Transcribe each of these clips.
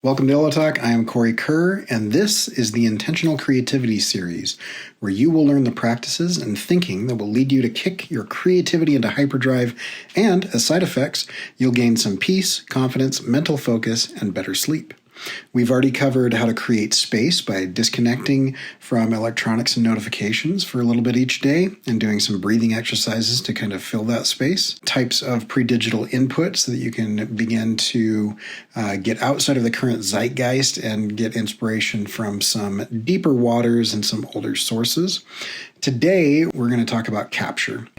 Welcome to Illo Talk. I am Corey Kerr, and this is the Intentional Creativity Series, where you will learn the practices and thinking that will lead you to kick your creativity into hyperdrive, and as side effects, you'll gain some peace, confidence, mental focus, and better sleep. We've already covered how to create space by disconnecting from electronics and notifications for a little bit each day and doing some breathing exercises to kind of fill that space. Types of pre-digital input so that you can begin to get outside of the current zeitgeist and get inspiration from some deeper waters and some older sources. Today, we're going to talk about capture.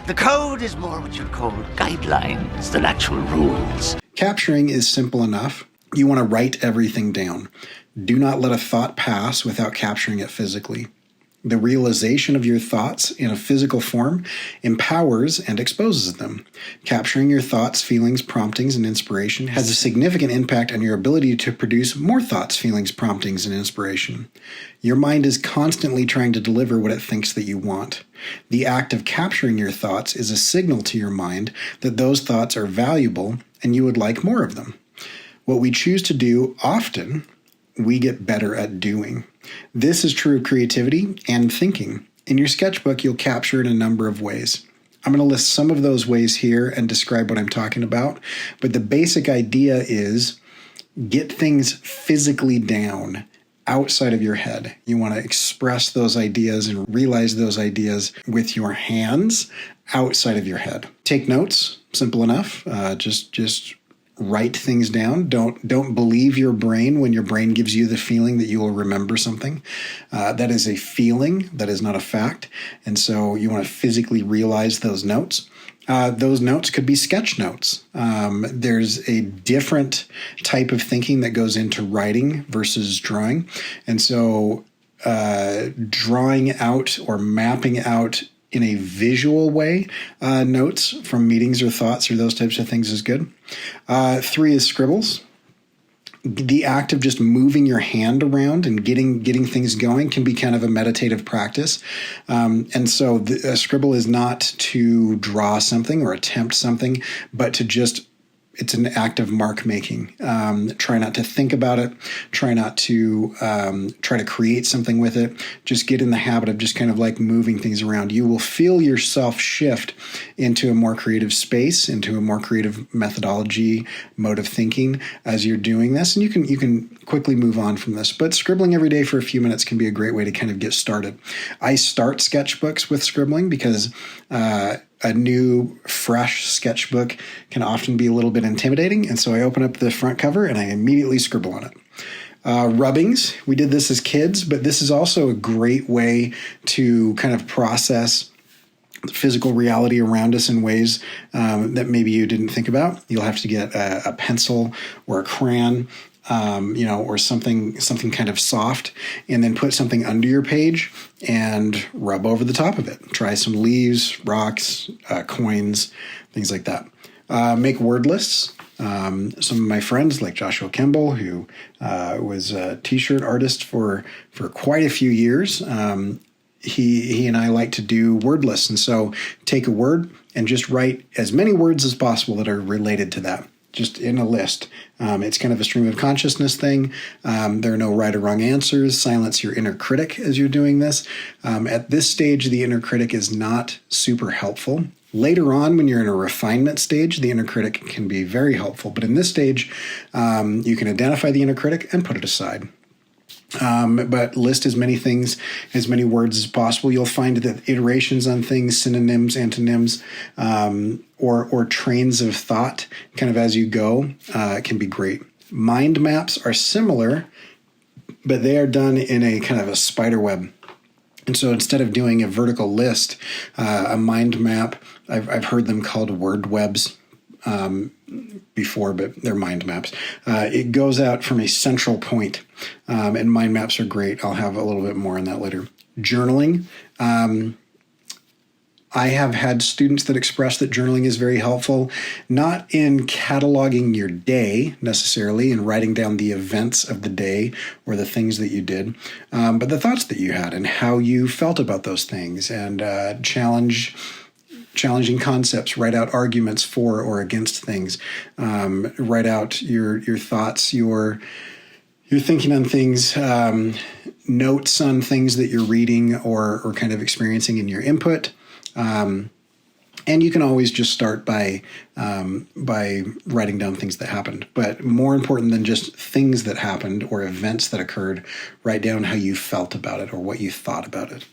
The code is more what you'd call guidelines than actual rules. Capturing is simple enough. You want to write everything down. Do not let a thought pass without capturing it physically. The realization of your thoughts in a physical form empowers and exposes them. Capturing your thoughts, feelings, promptings, and inspiration has a significant impact on your ability to produce more thoughts, feelings, promptings, and inspiration. Your mind is constantly trying to deliver what it thinks that you want. The act of capturing your thoughts is a signal to your mind that those thoughts are valuable and you would like more of them. What we choose to do often, we get better at doing. This is true of creativity and thinking. In your sketchbook, you'll capture it in a number of ways. I'm going to list some of those ways here and describe what I'm talking about, but the basic idea is get things physically down outside of your head. You want to express those ideas and realize those ideas with your hands outside of your head. Take notes, simple enough. Just write things down. Don't believe your brain when your brain gives you the feeling that you will remember something. That is a feeling. That is not a fact. And so you want to physically realize those notes. Those notes could be sketch notes. There's a different type of thinking that goes into writing versus drawing. And so drawing out or mapping out in a visual way, notes from meetings or thoughts or those types of things is good. 3 is scribbles. The act of just moving your hand around and getting things going can be kind of a meditative practice. And so a scribble is not to draw something or attempt something, but to just it's an act of mark making. Try not to think about it. Try not to try to create something with it. Just get in the habit of just kind of like moving things around. You will feel yourself shift into a more creative space, into a more creative methodology, mode of thinking as you're doing this. And you can quickly move on from this. But scribbling every day for a few minutes can be a great way to kind of get started. I start sketchbooks with scribbling because a new, fresh sketchbook can often be a little bit intimidating. And so I open up the front cover and I immediately scribble on it. Rubbings, we did this as kids, but this is also a great way to kind of process the physical reality around us in ways that maybe you didn't think about. You'll have to get a pencil or a crayon, or something kind of soft, and then put something under your page and rub over the top of it. Try some leaves, rocks, coins, things like that. Make word lists. Some of my friends, like Joshua Kimball, who was a t-shirt artist for quite a few years, he and I like to do word lists. And so take a word and just write as many words as possible that are related to that, just in a list. It's kind of a stream of consciousness thing. There are no right or wrong answers. Silence your inner critic as you're doing this. At this stage, the inner critic is not super helpful. Later on, when you're in a refinement stage, the inner critic can be very helpful. But in this stage, you can identify the inner critic and put it aside. But list as many things, as many words as possible. You'll find that iterations on things, synonyms, antonyms, or trains of thought kind of as you go can be great. Mind maps are similar, but they are done in a kind of a spider web. And so instead of doing a vertical list, a mind map, I've heard them called word webs before, but they're mind maps. It goes out from a central point, and mind maps are great. I'll have a little bit more on that later. Journaling. I have had students that express that journaling is very helpful, not in cataloging your day necessarily and writing down the events of the day or the things that you did, but the thoughts that you had and how you felt about those things, and challenge challenging concepts, write out arguments for or against things, write out your thoughts, your thinking on things, notes on things that you're reading or kind of experiencing in your input. And you can always just start by writing down things that happened. But more important than just things that happened or events that occurred, write down how you felt about it or what you thought about it.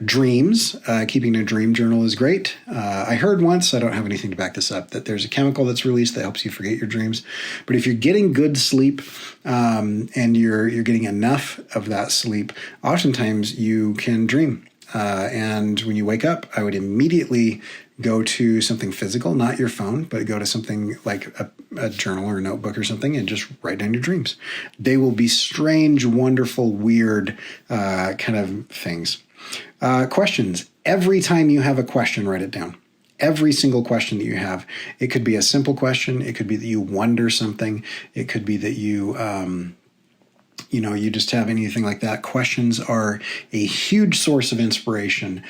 Dreams, keeping a dream journal is great. I heard once, I don't have anything to back this up, that there's a chemical that's released that helps you forget your dreams. But if you're getting good sleep and you're getting enough of that sleep, oftentimes you can dream. And when you wake up, I would immediately go to something physical, not your phone, but go to something like a journal or a notebook or something and just write down your dreams. They will be strange, wonderful, weird kind of things. Questions. Every time you have a question, write it down. Every single question that you have. It could be a simple question. It could be that you wonder something. It could be that you just have anything like that. Questions are a huge source of inspiration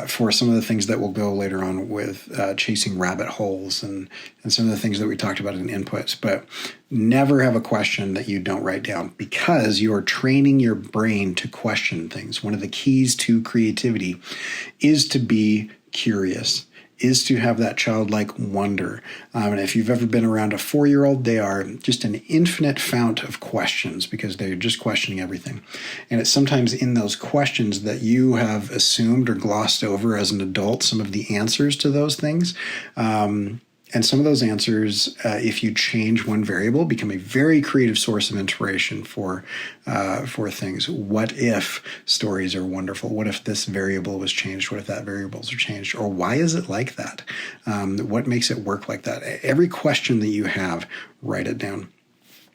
for some of the things that will go later on with chasing rabbit holes and some of the things that we talked about in inputs. But never have a question that you don't write down, because you are training your brain to question things. One of the keys to creativity is to be curious, is to have that childlike wonder. And if you've ever been around a 4-year-old, they are just an infinite fount of questions because they're just questioning everything. And it's sometimes in those questions that you have assumed or glossed over as an adult some of the answers to those things. And some of those answers, if you change one variable, become a very creative source of inspiration for things. What if stories are wonderful? What if this variable was changed? What if that variables are changed? Or why is it like that? What makes it work like that? Every question that you have, write it down.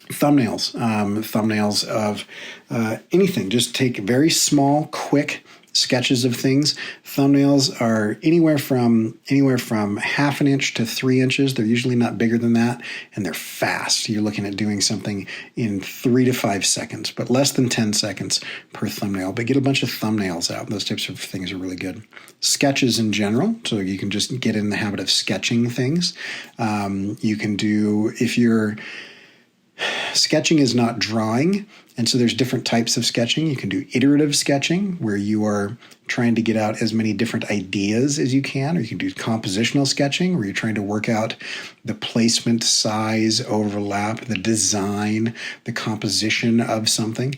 Thumbnails. Thumbnails of anything. Just take very small, quick sketches of things. Thumbnails are anywhere from half an inch to 3 inches. They're usually not bigger than that, and they're fast. You're looking at doing something in 3 to 5 seconds, but less than 10 seconds per thumbnail. But get a bunch of thumbnails out. Those types of things are really good. Sketches in general, so you can just get in the habit of sketching things. You can do, if you're sketching is not drawing, and so there's different types of sketching. You can do iterative sketching, where you are trying to get out as many different ideas as you can, or you can do compositional sketching, where you're trying to work out the placement, size, overlap, the design, the composition of something.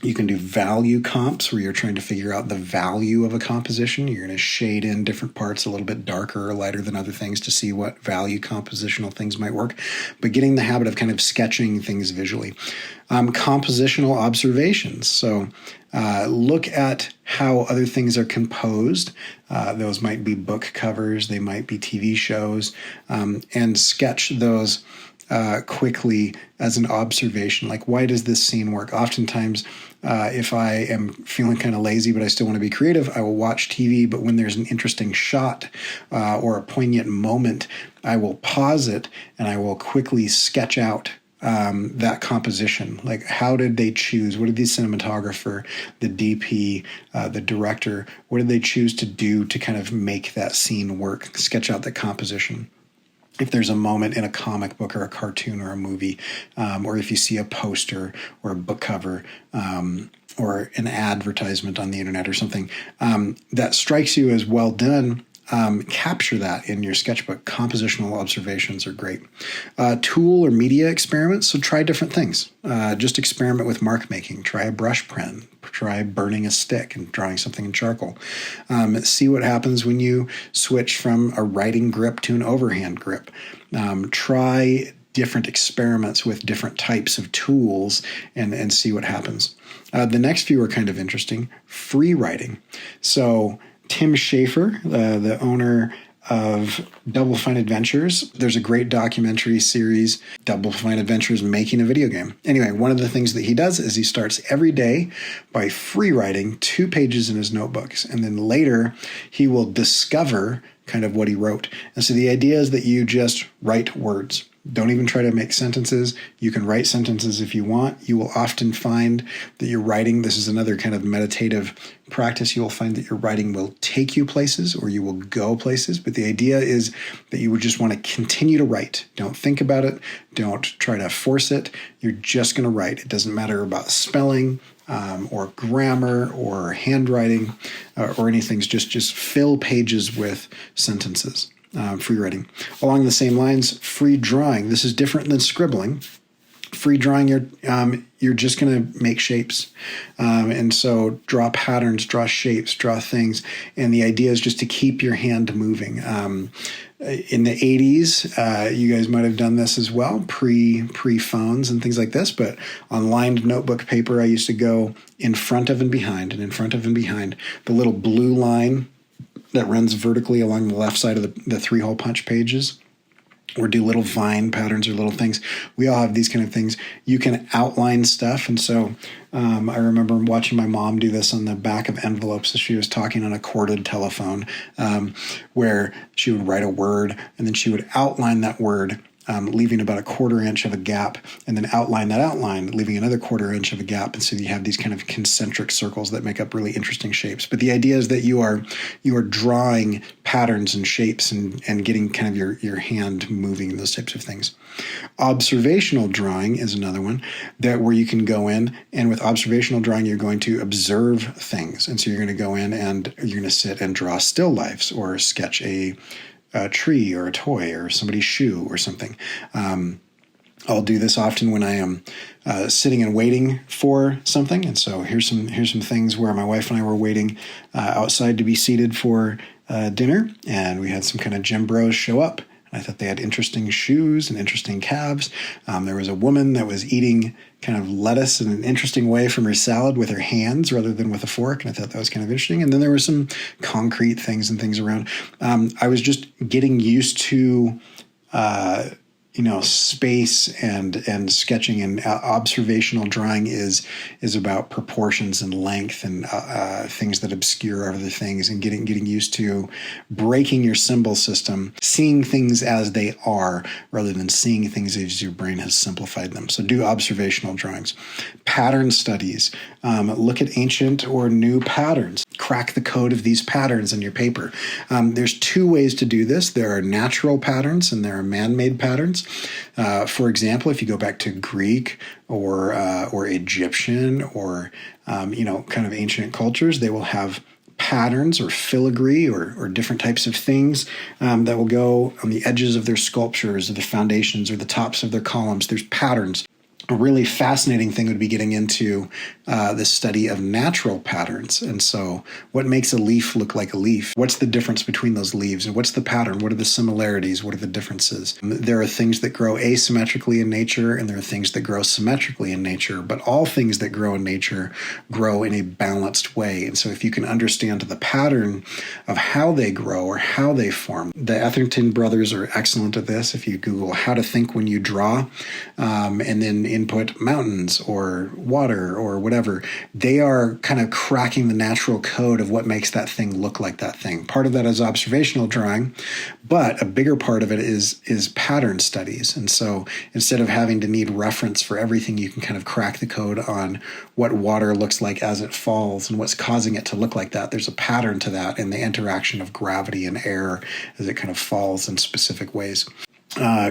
You can do value comps, where you're trying to figure out the value of a composition. You're going to shade in different parts a little bit darker or lighter than other things to see what value compositional things might work. But getting the habit of kind of sketching things visually. Compositional observations. So look at how other things are composed. Those might be book covers. They might be TV shows. And sketch those quickly as an observation. Like, why does this scene work? Oftentimes, if I am feeling kind of lazy, but I still want to be creative, I will watch TV. But when there's an interesting shot or a poignant moment, I will pause it and I will quickly sketch out that composition. Like, how did they choose? What did the cinematographer, the DP, the director, what did they choose to do to kind of make that scene work? Sketch out the composition. If there's a moment in a comic book or a cartoon or a movie, or if you see a poster or a book cover, or an advertisement on the internet or something, that strikes you as well done, capture that in your sketchbook. Compositional observations are great. Tool or media experiments. So try different things. Just experiment with mark making. Try a brush pen. Try burning a stick and drawing something in charcoal. See what happens when you switch from a writing grip to an overhand grip. Try different experiments with different types of tools and see what happens. The next few are kind of interesting. Free writing. So Tim Schafer, the owner of Double Fine Adventures. There's a great documentary series, Double Fine Adventures Making a Video Game. Anyway, one of the things that he does is he starts every day by free writing 2 pages in his notebooks. And then later he will discover kind of what he wrote. And so the idea is that you just write words. Don't even try to make sentences. You can write sentences if you want. You will often find that your writing, this is another kind of meditative practice, you will find that your writing will take you places or you will go places. But the idea is that you would just want to continue to write. Don't think about it. Don't try to force it. You're just going to write. It doesn't matter about spelling or grammar or handwriting or anything. Just fill pages with sentences. Free writing. Along the same lines, free drawing. This is different than scribbling. Free drawing, you're just going to make shapes. And so draw patterns, draw shapes, draw things. And the idea is just to keep your hand moving. In the 80s, you guys might have done this as well, pre-phones and things like this. But on lined notebook paper, I used to go in front of and behind, and in front of and behind. The little blue line that runs vertically along the left side of the 3-hole punch pages, or do little vine patterns or little things. We all have these kind of things. You can outline stuff. And so I remember watching my mom do this on the back of envelopes as she was talking on a corded telephone, where she would write a word and then she would outline that word, leaving about a 1/4 inch of a gap, and then outline that outline, leaving another 1/4 inch of a gap. And so you have these kind of concentric circles that make up really interesting shapes. But the idea is that you are drawing patterns and shapes and getting kind of your hand moving and those types of things. Observational drawing is another one where you can go in, and with observational drawing, you're going to observe things. And so you're going to go in and you're going to sit and draw still lifes or sketch a tree or a toy or somebody's shoe or something. I'll do this often when I am sitting and waiting for something. And so here's some things where my wife and I were waiting outside to be seated for dinner, and we had some kind of gym bros show up. I thought they had interesting shoes and interesting calves. There was a woman that was eating kind of lettuce in an interesting way from her salad with her hands rather than with a fork, and I thought that was kind of interesting. And then there were some concrete things and things around. I was just getting used to space and sketching, and observational drawing is about proportions and length and things that obscure other things, and getting used to breaking your symbol system, seeing things as they are rather than seeing things as your brain has simplified them. So do observational drawings. Pattern studies. Look at ancient or new patterns. Crack the code of these patterns in your paper. There's 2 ways to do this. There are natural patterns and there are man-made patterns. For example, if you go back to Greek or Egyptian or kind of ancient cultures, they will have patterns or filigree or different types of things that will go on the edges of their sculptures or the foundations or the tops of their columns. There's patterns. A really fascinating thing would be getting into the study of natural patterns. And so what makes a leaf look like a leaf? What's the difference between those leaves? And what's the pattern? What are the similarities? What are the differences? There are things that grow asymmetrically in nature, and there are things that grow symmetrically in nature. But all things that grow in nature grow in a balanced way. And so if you can understand the pattern of how they grow or how they form, the Etherington brothers are excellent at this. If you Google how to think when you draw, and then input mountains or water or whatever, they are kind of cracking the natural code of what makes that thing look like that thing. Part of that is observational drawing, but a bigger part of it is pattern studies. And so instead of having to need reference for everything, you can kind of crack the code on what water looks like as it falls and what's causing it to look like that. There's a pattern to that in the interaction of gravity and air as it kind of falls in specific ways.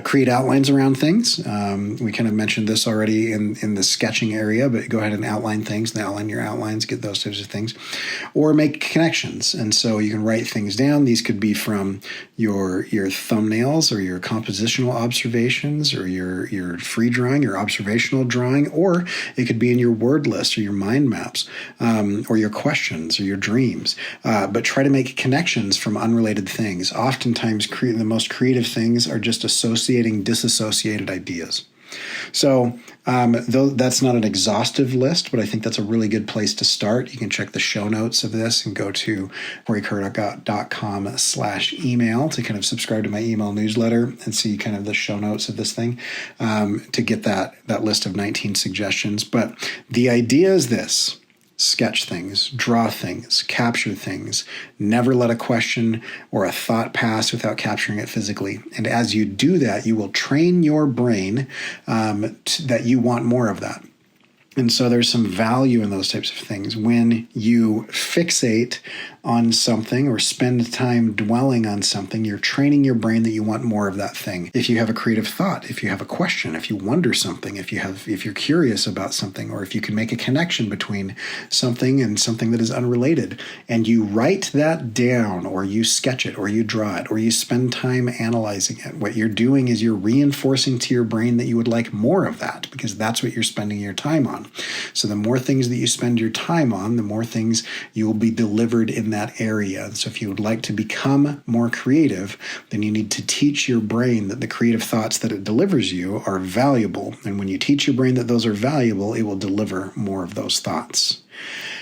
Create outlines around things. We kind of mentioned this already in the sketching area, but go ahead and outline things, and outline your outlines, get those types of things. Or make connections. And so you can write things down. These could be from your thumbnails or your compositional observations or your free drawing, your observational drawing, or it could be in your word list or your mind maps, or your questions or your dreams. But try to make connections from unrelated things. Oftentimes, the most creative things are just associating disassociated ideas. So though that's not an exhaustive list, but I think that's a really good place to start. You can check the show notes of this and go to coreycurdock.com/email to kind of subscribe to my email newsletter and see kind of the show notes of this thing to get that list of 19 suggestions. But the idea is this. sketch things, draw things, capture things. Never let a question or a thought pass without capturing it physically. And as you do that, you will train your brain that you want more of that. And so there's some value in those types of things. When you fixate on something or spend time dwelling on something, you're training your brain that you want more of that thing. If you have a creative thought, if you have a question, if you wonder something, if you're curious about something, or if you can make a connection between something and something that is unrelated, and you write that down, or you sketch it, or you draw it, or you spend time analyzing it, what you're doing is you're reinforcing to your brain that you would like more of that, because that's what you're spending your time on. So the more things that you spend your time on, the more things you will be delivered in that area. So if you would like to become more creative, then you need to teach your brain that the creative thoughts that it delivers you are valuable. And when you teach your brain that those are valuable, it will deliver more of those thoughts.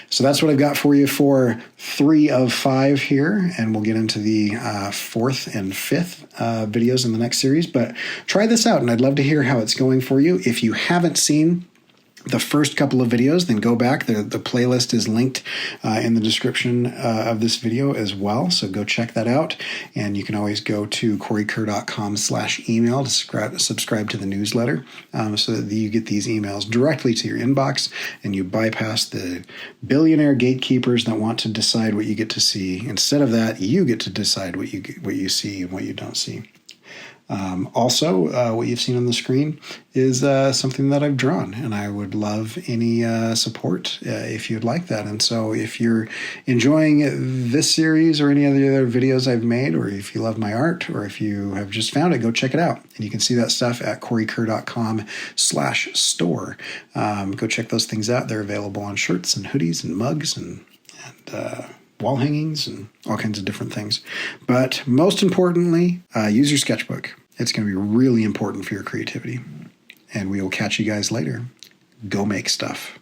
So that's what I've got for you for 3 of 5 here, and we'll get into the 4th and 5th videos in the next series. But try this out, and I'd love to hear how it's going for you. If you haven't seen the first couple of videos, then go back. The playlist is linked in the description of this video as well. So go check that out. And you can always go to CoreyKerr.com/email to subscribe to the newsletter so that you get these emails directly to your inbox and you bypass the billionaire gatekeepers that want to decide what you get to see. Instead of that, you get to decide what you see and what you don't see. Also, what you've seen on the screen is something that I've drawn, and I would love any support if you'd like that. And so if you're enjoying this series or any of the other videos I've made, or if you love my art, or if you have just found it, go check it out. And you can see that stuff at CoreyKerr.com/store. Go check those things out. They're available on shirts and hoodies and mugs and wall hangings and all kinds of different things. But most importantly, use your sketchbook. It's going to be really important for your creativity. And we will catch you guys later. Go make stuff.